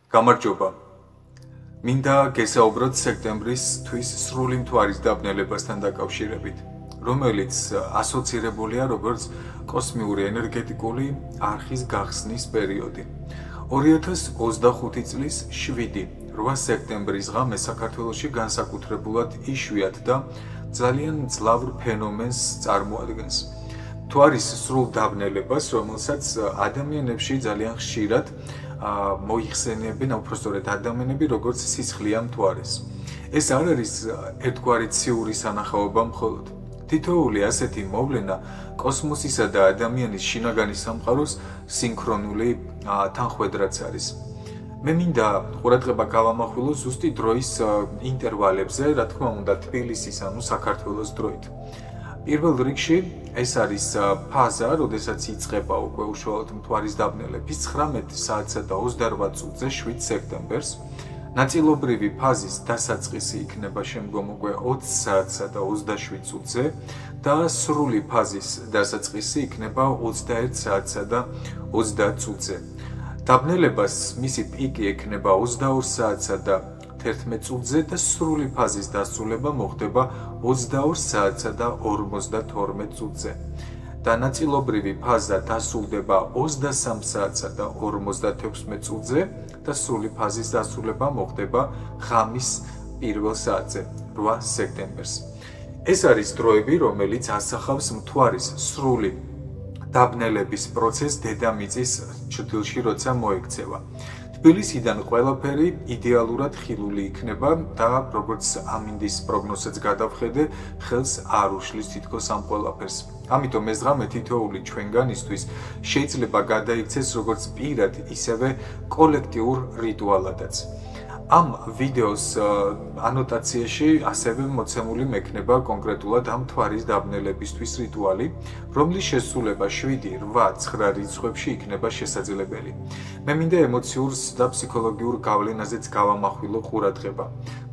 გამარჯობა. მინდა გესაუბროთ სექტემბრის თვის სრული მთვარის დაბნელებასთან დაკავშირებით, რომელიც ასოცირებულია როგორც კოსმიური ენერგეტიკული არხის გახსნის პერიოდი. 2025 წლის 7-8 სექტემბრის ღამე საქართველოში განსაკუთრებულად იშვიათ და ძალიან მძლავრ ფენომენს წარმოადგენს. მთვარის სრულ დაბნელებას, რომელსაც ადამიანებში ძალიან ხშირად მოიხსენიებენ, უпростоრედ ადამიანები, როგორც სისხლიან მთვარეს. ეს არ არის ერთგვარი ციური სანახაობა მხოლოდ. თითოეული ასეთი მოვლენა კოსმოსისა და ადამიანის შინაგანი სამყაროს სინქრონული თანხვედრაც არის. მე მინდა ყურადღება გავამახვილო ზუსტი დროის ინტერვალებზე, რა თქმა უნდა, თბილისის ანუ საქართველოს დროით. პირველ რიგში ეს არის ფაზა, როდესაც იწყება უკვე უშუალოდ მთვარის დაბნელების 19 საათსა და 28 წუთზე 7 სექტემბერს. ნაწილობრივი ფაზის დასაწყისი იქნება შემდგომ უკვე 20 საათსა და 27 წუთზე და სრული ფაზის დასაწყისი იქნება 21 საათსა და 30 წუთზე. დაბნელებას მისი პიკი ექნება 22 საათსა და 11 წუთზე და სრული ფაზის დასრულება მოხდება 22 საათსა და 52 წუთზე. და ნაწილობრივი ფაზა დასრულდება 23 საათსა და 56 წუთზე და სრული ფაზის დასრულება მოხდება ღამის 1 საათზე, 8 სექტემბერს. ეს არის დროები, რომელიც ასახავს მთვარის სრული დაბნელების პროცესს დედამიწის ჩრდილში, როცა მოექცევა. თბილისიდან ყველაფერი იდეალურად ხილული იქნება და როგორც ამინდის პროგნოზსაც გადავხედე, ხელს არ უშლის თითქოს ამ ყველაფერს. ამიტომ ეს ღამე თითოეული ჩვენგანისთვის შეიძლება გადაიქცეს როგორც პირად, ისევე კოლექტიურ რიტუალადაც. ამ ვიდეოს ანოტაციაში ასევე მოცემული მექნება კონკრეტულად ამ მთვარის დაბნელებისთვის რიტუალი, რომლის შესრულება 7, 8, 9 რიცხვებში იქნება შესაძლებელი. მე მინდა ემოციურს და ფსიქოლოგიურ გავლენაზეც გავამახვილო ყურადღება.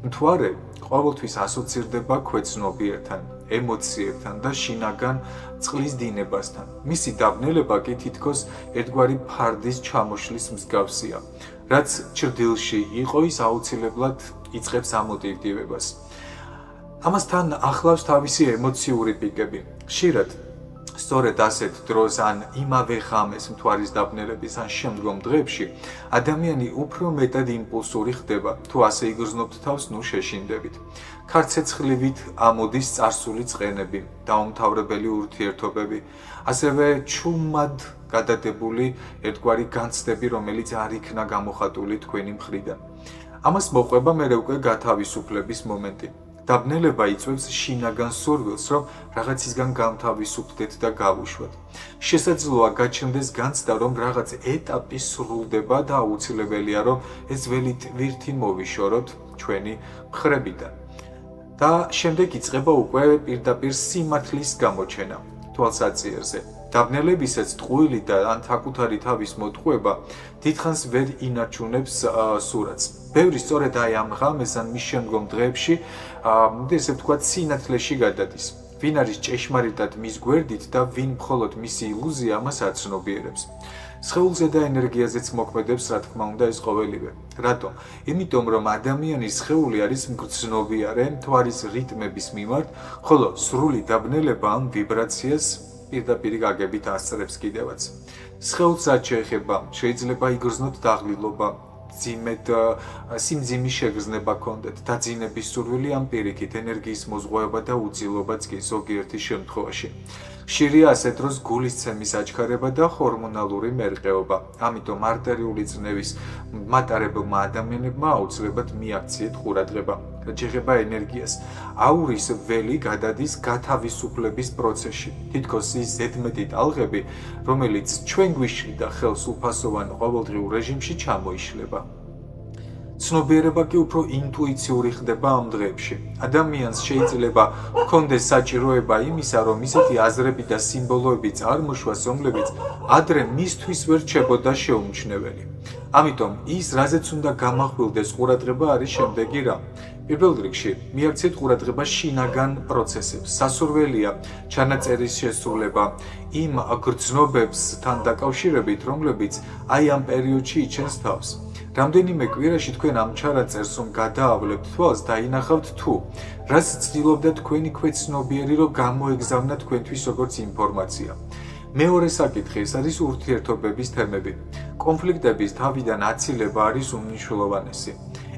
მთვარე ყოველთვის ასოცირდება ქვეცნობიერთან, ემოციებთან და შინაგან წყლის დინებასთან. მისი დაბნელება კი თითქოს ერთგვარი ფარდის ჩამოშლის მსგავსია. რაც ჩრდილში იყო, ის აუცილებლად იწყებს ამოტივტივებას. ამასთან ახლავს თავისი ემოციური პიკები. ხშირად სწორედ ასეთ დროს ან იმავე ღამეს მთვარის დაბნელების ან შემდგომ დღეებში ადამიანი უფრო მეტად იმპულსური ხდება. თუ ასე იგრძნობთ თავს, ნუ შეშინდებით. ქარცეცხლივით ამოდის წარსული წყენები, დაუმთავრებელი ურთიერთობები, ასევე ჩუმად გადადებული ერთგვარი განცდები, რომელიც არ იქნა გამოხატული თქვენი მხრიდან. ამას მოყვება მერე უკვე გათავისუფლების მომენტი. დაბნელება იწვევს შინაგან სურვილს, რომ რაღაცისგან გამთავისუფლდეთ და გავუშვათ. შესაძლოა გაჩნდეს განცდა, რომ რაღაც ეტაპი სრულდება და აუცილებელია, რომ ეს ვერთი მოვიშოროთ ჩვენი მხრებიდან. და შემდეგ იწყება უკვე პირდაპირ სიმართლის გამოჩენა თვალსაწიერზე. დაბნელებისაც ტყუილი და ან საკუთარი თავის მოტყუება დიდხანს ვერ ინარჩუნებს სურათს. ბევრი სწორედ აი ამ ღამეს ან მის შემდგომ დღეებში ესე ვთქვათ სინათლეში გადადის. ვინ არის ჭეშმარიტად მის გვერდით და ვინ მხოლოდ მისი ილუზია ამას აცნობიერებს. სხეულზე და ენერგიაზეც მოქმედებს, რა თქმა უნდა, ეს ყოველივე. რატომ? იმიტომ რომ ადამიანის სხეული არის მგრძნობიარე მთვარის რიტმების მიმართ, ხოლო სრული დაბნელება ამ ვიბრაციას პირდაპირ გაგებით ასწრებს კიდევაც. სხეულს რაც შეეხება, შეიძლება იგრძნოთ დაღლილობა, სიმძიმის შეგრძნება ჰქონდეთ, დაძინების სურვილი ამ პირიქით, ენერგიის მოზღვეობა და უძილობაც კი ზოგიერთი შემთხვევაში. ხშირია ასე დროს გულისცემის აჩქარება და ჰორმონალური მერყეობა. ამიტომ არტერიული წნევის მატარებელმა ადამიანებმა აუცილებლად მიაქციეთ ყურადღება. რაც შეეხება ენერგიას, აურის ველი გადადის გათავისუფლების პროცესში. თითქოს ის ზედმეტი ტალღები, რომელიც ჩვენ გვიშლიდა ხელს უფასოვან ყოველდღიურ რეჟიმში, ჩამოიშლება. ცნობიერება კი უფრო ინტუიციური ხდება ამ დღეებში. ადამიანს შეიძლება ჰქონდეს საჭიროება იმისა, რომ ისეთი აზრები და სიმბოლოები წარმოშვას, რომლებიც ადრე მისთვის ვერ რჩებოდა შეუმჩნეველი. ამიტომ ის, რაზეც უნდა გამახვილდეს ყურადღება, არის შემდეგი რამ. პირველ რიგში, მიაქციეთ ყურადღება შინაგან პროცესებს. სასურველია ჩანაწერის შესრულება იმ გრძნობებსთან დაკავშირებით, რომლებიც აი ამ პერიოდში იჩენს თავს. რამდენიმე კვირაში თქვენ ამ ჩანაწერს რომ გადაავლებთ თვალს, დაინახავთ თუ რაც ცდილობდა თქვენი ქვეცნობიერი, რომ გამოეგზავნა თქვენთვის როგორც ინფორმაცია. მეორე საკითხი ეს არის ურთიერთობების თემები. კონფლიქტების თავიდან აცილება არის უმნიშვნელოვანესი.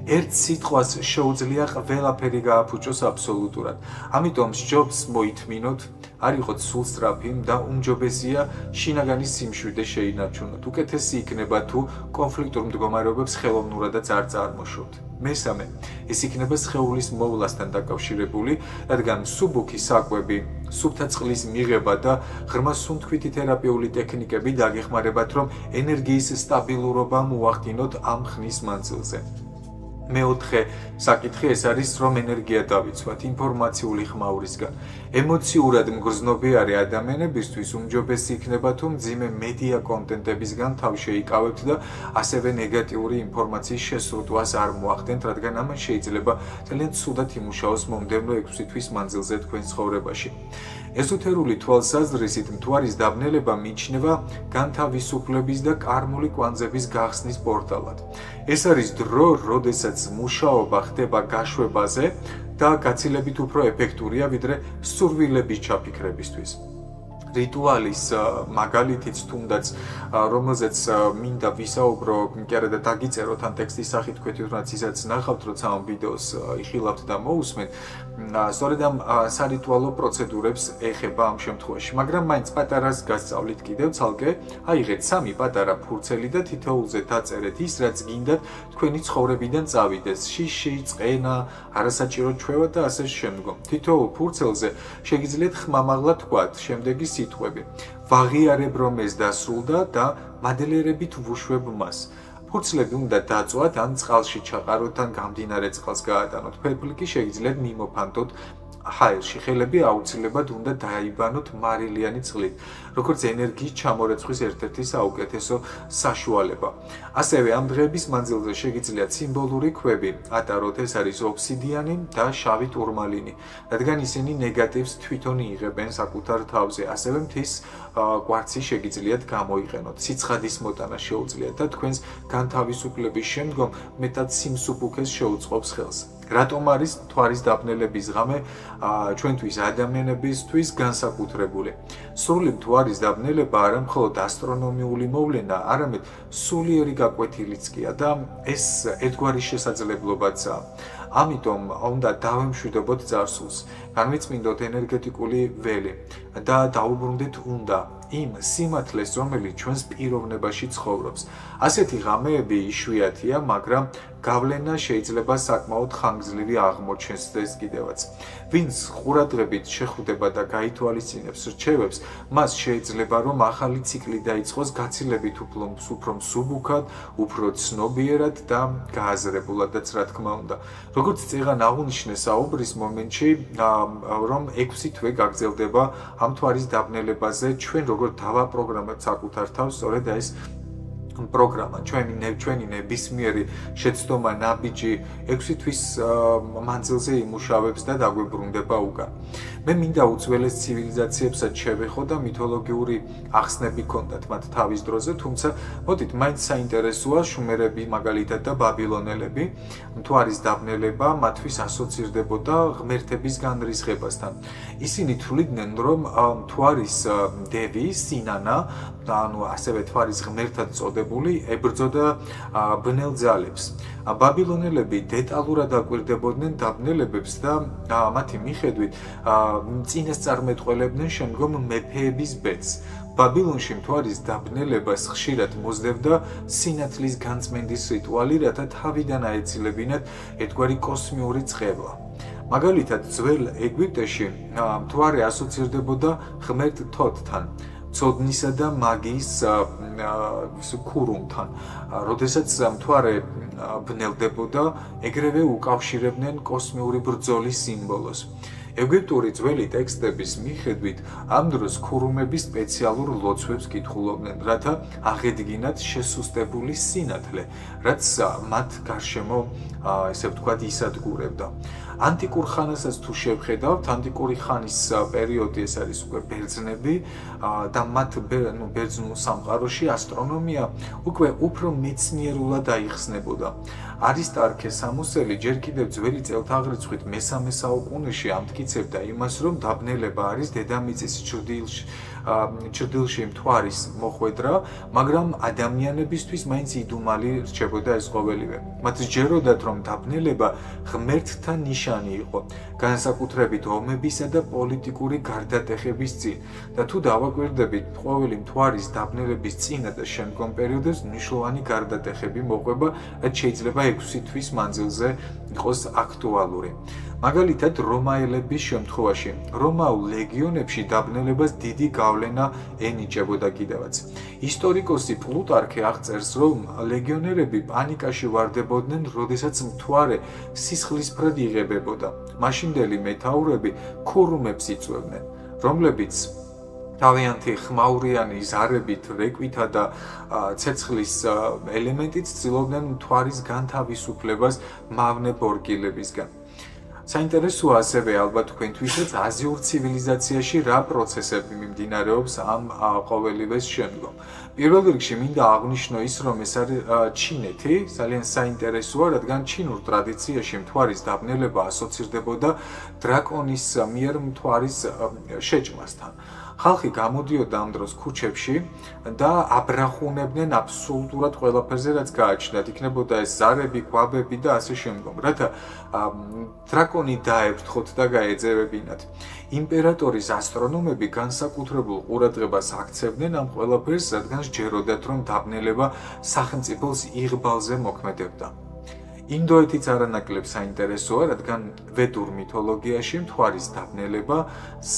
ერთ სიტყვას შეუძლია ყველაფერი გააფუჭოს აბსოლუტურად. ამიტომ სჯობს მოითმინოთ, არ იყოთ სულსწრაფი და უმჯობესია შინაგანი სიმშვიდე შეინარჩუნოთ. უკეთესი იქნება თუ კონფლიქტურ მდგომარეობებს ხელოვნურადაც არ წარმოშობთ. მესამე, ეს იქნება სხეულის მოვლასთან დაკავშირებული, რადგან მსუბუქი საკვები, სუფთა წყლის მიღება და ღრმა სუნთქვითი თერაპიული ტექნიკები დაგეხმარებათ, რომ ენერგიის სტაბილურობა მოახდინოთ ამ ხნის მანძილზე. მეოთხე საკითხი ეს არის რომ ენერგია დავიცვათ ინფორმაციული ხმაურისგან. ემოციურად მგრძნობიარე ადამიანებისთვის უმჯობესი იქნება თუ მძიმე მედია კონტენტებისგან თავ შეიკავებთ და ასევე ნეგატიური ინფორმაციის შესრუტვას არ მოახდენთ, რადგან ამან შეიძლება ძალიან ცუდად იმუშაოს მომდევნო 6 თვის მანძილზე თქვენ ცხოვრებაში. ეზოთერული თვალსაზრისით მთვარის დაბნელება მიიჩნევა განთავისუფლების და კარმული კვანძების გახსნის პორტალად. ეს არის დრო, როდესაც მუშაობა ხდება გაშვებაზე და გაცილებით უფრო ეფექტურია ვიდრე სურვილების ჩაფიქრებისთვის. რიტუალის მაგალითიც თუნდაც რომელზეც მინდა ვისაუბრო, კი არა და დაგიწეროთ ან ტექსტის სახით თქვენ რაც ისაც ნახავთ, როცა ამ ვიდეოს იხილავთ და მოусმენთ, სწორედ ამ სარიტუალო პროცედურებს ეხება ამ შემთხვევაში, მაგრამ მაინც პატარას გასწავლით კიდევ ცალკე, აიღეთ 3 პატარა ფურცელი და თითოეულზე დაწერეთ ის, რაც გინდათ თქვენი ცხოვრებიდან წავიდეს, შიში, წყენა, არასაჭირო ჩვევა და ასე შემდგომ. თითოეულ ფურცელზე შეგიძლიათ ხმამაღლა თქვათ შემდეგი სიტყვები. ვაღიარებ რომ ეს დასრულდა და მადლიერებით ვუშვებ მას. ფურცლები უნდა დაწვათ ან წყალში ჩაყაროთ ან გამდინარე წყალს გაატანოთ. ფერფლი კი შეგიძლიათ მიმოფანტოთ ჰაერში. ხელები აუცილებლად უნდა დაიბანოთ მარილიანი წყლით, როგორც ენერგიის ჩამორეცხვის ერთ-ერთი საუკეთესო საშუალება. ასევე ამ დღეების მანძილზე შეგიძლიათ სიმბოლური ქვები ატაროთ, ეს არის ობსიდიანი და შავი ტურმალინი, რადგან ისინი ნეგატივს თვითონ იღებენ საკუთარ თავზე. ასევე მთის კვარცი შეგიძლიათ გამოიყენოთ. სიცხადის მოტანა შეუძლიათ და თქვენს განთავისუფლების შემდგომ მეტად სიმსუბუქეს შეუწყობს ხელს. რატომ არის მთვარის დაბნელების ღამე ჩვენთვის ადამიანებისთვის განსაკუთრებული? სრული მთვარის დაბნელება არა მხოლოდ ასტრონომიული მოვლენა, არამედ სულიერი გაკვეთილიც კია და ეს ერთგვარი შესაძლებლობაცაა. ამიტომ უნდა დავემშვიდობოთ წარსულს, განვიწმინდოთ ენერგეტიკული ველი და დაუბრუნდეთ უნდა იმ სიმართლეს, რომელიც ჩვენს პიროვნებაში ცხოვრობს. ასეთი ღამეები იშვიათია, მაგრამ გავლენა შეიძლება საკმაოდ ხანგრძლივი აღმოჩნდეს ეს კიდევაც. ვინც ყურადღებით შეხვდება და გაითვალისწინებს რჩევებს, მას შეიძლება რომ ახალი ციკლი დაიწყოს გაცილებით უფრო მსუბუქად, უფრო ცნობიერად და გააზრებულადაც, რა თქმა უნდა. როგორც წეღან აღუნიშნეს საუბრის მომენტში, რომ 6 თვე გაგრძელდება ამ მთვარის დაბნელებაზე, ჩვენ როგორ დავაპროგრამებთ საკუთარ თავს, სწორედ ეს პროგრამა ჩვენი ნებისმიერი შეცდომა ნაბიჯი 6 თვის მანძილზე იმუშავებს და დაგვებრუნდება უკან. მე მინდა უძველეს ცივილიზაციებსაც შევეხო და მითოლოგიური ახსნები ჰქონდათ მათ თავის დროზე, თუმცა მოდით მაინც საინტერესოა შუმერები მაგალითად და ბაბილონელები. მთვარის დაბნელება მათთვის ასოცირდებოდა ღმერთების განრისხებასთან. ისინი თვლიდნენ, რომ მთვარის დევი სინანა, ანუ ასევე მთვარის ღმერთად წოდებული, ებრძოდა ბნელ ძალებს. ბაბილონელები დეტალურად აკვირდებოდნენ დაბნელებებს და მათი მიხედვით წინასწარმეტყველებდნენ შემდგომ მეფეების ბედს. ბაბილონში მთვარის დაბნელებას ხშირად მოსდევდა სინათლის განწმენდის რიტუალი, რათა თავიდან აეცილებინათ ერთგვარი კოსმიური წყევლა. მაგალითად, ძველ ეგვიპტეში მთვარე ასოცირდებოდა ღმერთ თოთთან, ცოდნისა და მაგიის ქურუმთან. როდესაც მთვარე ბნელდებოდა, ეგრევე უკავშირებდნენ კოსმიური ბრძოლის სიმბოლოს. ეგვიპტური ძველი ტექსტების მიხედვით, ამ დროს ქურუმები სპეციალურ ლოცვებს კითხულობდნენ, რათა აღედგინათ შესუსტებული სინათლე, რაც მათ გარშემო, ესე ვთქვათ, ისადგურებდა. ანტიკურ ხანასაც თუ შევხედავთ, ანტიკური ხანის პერიოდი ეს არის უკვე ბერძნები და მათ ბერძნულ სამყაროში ასტრონომია უკვე უფრო მეცნიერულად აიხსნებოდა. არისტარქე სამოსელი ჯერ კიდევ ძველი წელთაღრიცხვით მესამე საუკუნეში ამტკიცებდა იმას, რომ დაბნელება არის დედამიწის ჩრდილში მთვარის მოხვედრა, მაგრამ ადამიანებისთვის მაინც იდუმალი რჩებოდა ეს ყოველივე. მათ სჯეროდათ, რომ დაბნელება ღმერთთა ნიშანი იყო, განსაკუთრებით ომებისა და პოლიტიკური გარდატეხების წინ. და თუ დავაკვირდებით ყოველი მთვარის დაბნელების წინა და შემდგომ პერიოდებს მნიშვნელოვანი გარდატეხები მოყვება, რაც შეიძლება 6 თვის მანძილზე იყოს აქტუალური. მაგალითად, რომაელების შემთხვევაში, რომაულ ლეგიონებში დაბნელებას დიდი გავლენა ენიჭებოდა კიდევაც. ისტორიკოსი პლუტარქე აღწერს, რომ ლეგიონერები პანიკაში ვარდებოდნენ, როდესაც მთვარე სისხლისფრად იღებებოდა. მაშინდელი მეთაურები ქურუმებს იწვევდნენ, რომლებიც თავიანთი ხმაურიანი ზარებით, რეკვითა და ცეცხლის ელემენტით ცდილობდნენ მთვარის განთავისუფლებას მავნე ბორკილებისგან. საინტერესოა ასევე ალბათ თქვენთვისაც აზიურ ცივილიზაციაში რა პროცესები მიმდინარეობს ამ ყოველივეს შემდგომ. პირველ რიგში მინდა აღვნიშნო ის, რომ ეს არის ჩინეთი, ძალიან საინტერესოა, რადგან ჩინურ ტრადიციაში მთვარის დაბნელება ასოცირდებოდა დრაკონის მიერ მთვარის შეჭმასთან. ხალხი გამოდიოდა ამ დროს ქუჩებში და აბრახუნებდნენ აბსოლუტურად ყველაფერზე, რაც გააჩნდათ. იქნებოდა ეს ზარები, კვაბები და ასე შემდგომ, რათა დრაკონი დაეფრთხოთ და გაეძევებინათ. იმპერატორის ასტრონომები განსაკუთრებულ ყურადღებას აქცევდნენ ამ ყველაფერს, რადგან სჯეროდათ, რომ დაბნელება სახელმწიფოს იღბალზე მოქმედებდა. ინდოეთიც არანაკლებ საინტერესოა, რადგან ვედურ მითოლოგიაში მთვარის დაბნელებას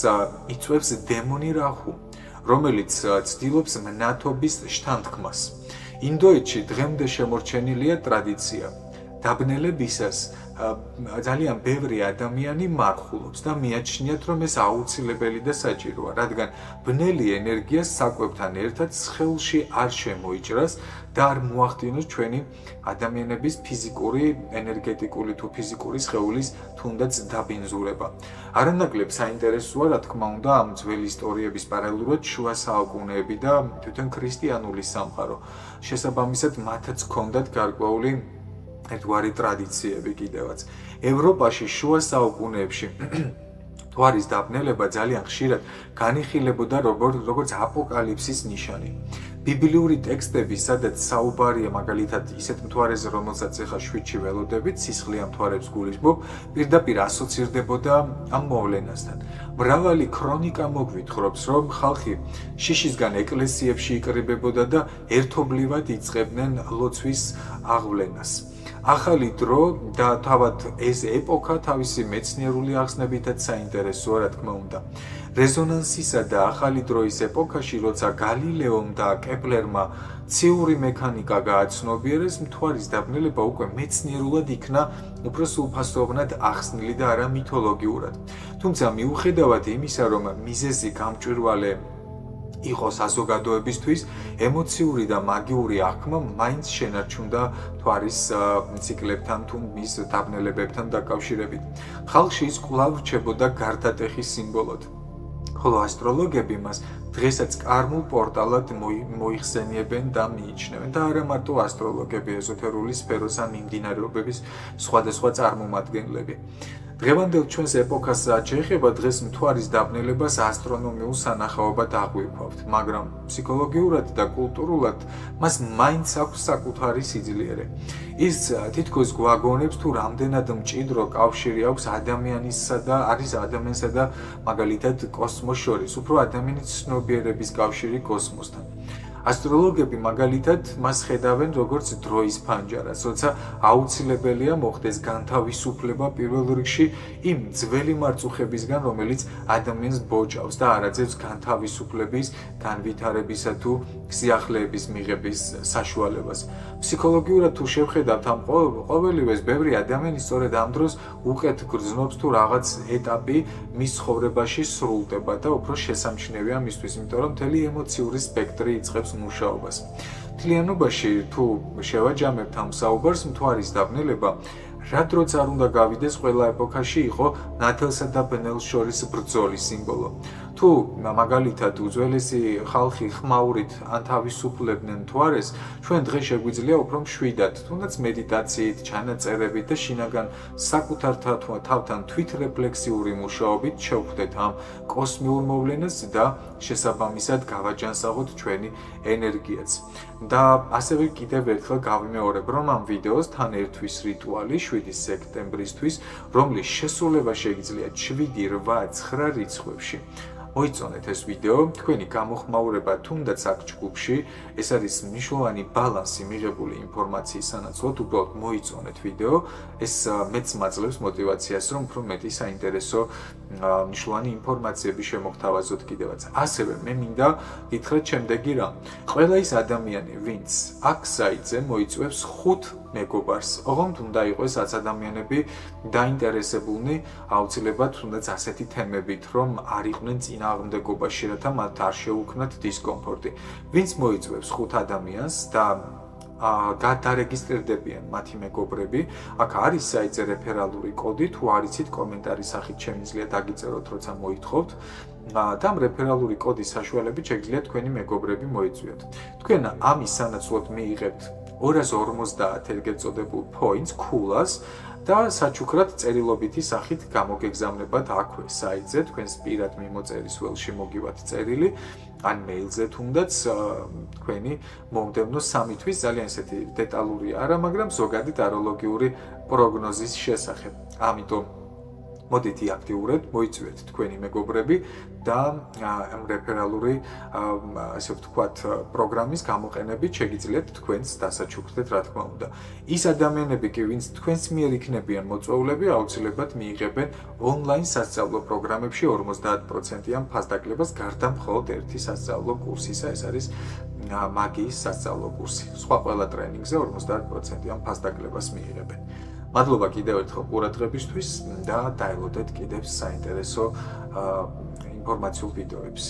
იწვევს დემონი რაჰუ, რომელიც ცდილობს მნათობის შთანთქმას. ინდოეთში დღემდე შემორჩენილია ტრადიცია. დაბნელებისას ძალიან ბევრი ადამიანი მარხულობს და მიაჩნიათ, რომ ეს აუცილებელი და საჭიროა, რადგან ბნელი ენერგია საკვებთან ერთად სხეულში არ შემოიჭრას და არ მოახდინოს ჩვენი ადამიანების ფიზიკური, ენერგეტიკული თუ ფიზიკური სხეულის თუნდაც დაბინძურება. არანაკლებ საინტერესოა, რა თქმა უნდა, ამ ძველი ისტორიების პარალელურად შუა საუკუნეები და თვითონ ქრისტიანული სამყარო. შესაბამისად, მათაც ჰქონდათ გარკვეული ერთგვარი ტრადიციები კიდევაც. ევროპაში შუა საუკუნეებში მთვარის დაბნელება ძალიან ხშირად განიხილებოდა როგორც აპოკალიფსის ნიშანი. ბიბლიური ტექსტები, სადაც საუბარია მაგალითად ისეთ მთვარეზე, რომელსაც ახლა შვიდში ველოდებით, სისხლიან მთვარებს გულისხმობ, პირდაპირ ასოცირდებოდა ამ მოვლენასთან. მრავალი ქრონიკა მოგვითხრობს, რომ ხალხი შიშისგან ეკლესიებში იკრიბებოდა და ერთობლივად იწყებდნენ ლოცვის აღვლენას. ახალი დრო და თავად ეს ეპოქა თავისი მეცნიერული ახსნებითაც საინტერესოა, რა თქმა უნდა. რეზონანსისა და ახალი დროის ეპოქაში, როცა გალილეომ და კეპლერმა ციური მექანიკა გააცნობიერეს, მთვარის დაბნელება უკვე მეცნიერულად იქნა უფრო სრულფასოვნად ახსნილი და არა მითოლოგიურად. თუმცა მიუხედავად იმისა, რომ მიზეზი გამჭვირვალე იყო საზოგადოებისთვის, ემოციური და მაგიური აღქმა მაინც შენარჩუნდა მთვარის ციკლებთან თუ მის დაბნელებებთან დაკავშირებით. ხალხში ის კვლავ რჩებოდა გარდატეხის სიმბოლოდ. ხოლო ასტროლოგები მას დღესაც კარმულ პორტალად მოიხსენიებენ და მიიჩნევენ და არა მარტო ასტროლოგები, ეზოთერული სფეროს ან მიმდინარეობების სხვადასხვა წარმომადგენლები. დღევანდელ ჩვენს ეპოქას შეეხება, დღეს მთვარის დაბნელებას ასტრონომიულ სანახაობად აღვიქვავთ, მაგრამ ფსიქოლოგიურად და კულტურულად მას მაინც აქვს საკუთარი სიძლიერე. ის თითქოს გვაგონებს, თუ რამდენად მჭიდრო კავშირი აქვს ადამიანისა და მაგალითად კოსმოს შორის, უფრო ადამიანის ცნობიერების კავშირი კოსმოსთან. ასტროლოგები მაგალითად მას ხედავენ როგორც დროის ფანჯარას, როცა აუცილებელია მოხდეს განთავისუფლება პირველ რიგში იმ ძველი მარწუხებისგან, რომელიც ადამიანს ბოჭავს და არ აძლევს განთავისუფლების, განვითარებისა თუ სიახლეების მიღების საშუალებას. ფსიქოლოგიურად თუ შევხედავთ ამ ყოველივეს, ბევრი ადამიანი სწორედ ამ დროს უკეთ გრძნობს თუ რაღაც ეტაპი მის ცხოვრებაში სრულდება და უფრო შესამჩნევია მისთვის, იმიტომ რომ მთელი ემოციური სპექტრი იწყებს მუშაობას. მთლიანობაში თუ შევაჯამებთ ამ საუბარს, მთვარის დაბნელება რა დროც არ უნდა გავიდეს, ყველა ეპოქაში იყო ნათელსა და ბნელს შორის ბრძოლის სიმბოლო. თუ მაგალითად უძველესი ხალხი ხმაურით ანთავისუფლებდნენ მთვარეს, ჩვენ დღეს შეგვიძლია უფრო მშვიდად, თუნდაც მედიტაციით, ჩანაწერებით და შინაგან საკუთარ თავთან თვითრეფლექსიური მუშაობით შევხვდეთ ამ კოსმიურ მოვლენას და შესაბამისად გავაჯანსაღოთ ჩვენი ენერგიაც. და ასევე კიდევ ერთხელ გავიმეორებ, რომ ამ ვიდეოს თან ერთვის რიტუალი 7 სექტემბრისთვის, რომლის შესრულება შეიძლება 7, 8, 9 რიცხვებში. მოიწონეთ ეს ვიდეო, თქვენი გამოხმაურება თუნდაც აქ ჯგუფში, ეს არის მნიშვნელოვანი ბალანსი მიღებული ინფორმაციის სანაცვლოდ, უბრალოდ მოიწონეთ ვიდეო, ეს მეც მაძლევს мотивაციას, რომ უფრო მეტი საინტერესო მნიშვნელოვანი ინფორმაციები შემოგთავაზოთ კიდევაც. ასევე მე მინდა გითხრათ შემდეგი რამ. ყველა ის ადამიანი, ვინც აქ საიტზე მოიწვევს 5 მეგობარს, ოღონდ უნდა იყოს რაც ადამიანები დაინტერესებულნი აუცილებლად თუნდაც ასეთი თემებით, რომ არ იყვნენ წინააღმდეგობაში, რათა მათ არ შეუქმნათ დისკომფორტი. ვინც მოიწვევს 5 ადამიანს და გადარეგისტრირდებიან მათი მეგობრები, აქ არის საიტზე რეფერალური კოდი, თუ არ იცით კომენტარის სახით შემიძლია დაგიწეროთ, როცა მოითხოვთ. და ამ რეფერალური კოდის საშუალებით შეგიძლიათ თქვენი მეგობრები მოიწვიოთ. თქვენ ამის სანაცვლოდ მიიღებთ 250 ეგრეთ წოდებულ points ქულას და საჩუქრად წერილობითი სახით გამოგეგზავნებათ აქვე საიტზე, თქვენს პირად მიმოწერის ველში მოგივათ წერილი, ან მეილზე თუნდაც თქვენი მომდევნო 3 თვის ძალიან ისეთი დეტალური არა, მაგრამ ზოგადი ტაროლოგიური პროგნოზის შესახებ. ამიტომ მოდით აქტიურად მოიწვიეთ თქვენი მეგობრები და ამ რეფერალური ასე ვთქვათ პროგრამის გამოყენებით შეგიძლიათ თქვენს დასაჩუქრდეთ რა თქმა უნდა. ის ადამიანები კი ვინც თქვენს მიერ იქნებიან მოწვეულები, აუცილებლად მიიღებენ ონლაინ სასწავლო პროგრამებში 50%-იან ფასდაკლებას გარდა მხოლოდ ერთი სასწავლო კურსისა, ეს არის მაგიის სასწავლო კურსი. სხვა ყველა ტრენინგზე 50%-იან ფასდაკლებას მიიღებენ. მადლობა კიდევ ერთხელ ყურადღებისთვის და დაელოდეთ კიდევ საინტერესო ინფორმაციულ ვიდეოებს.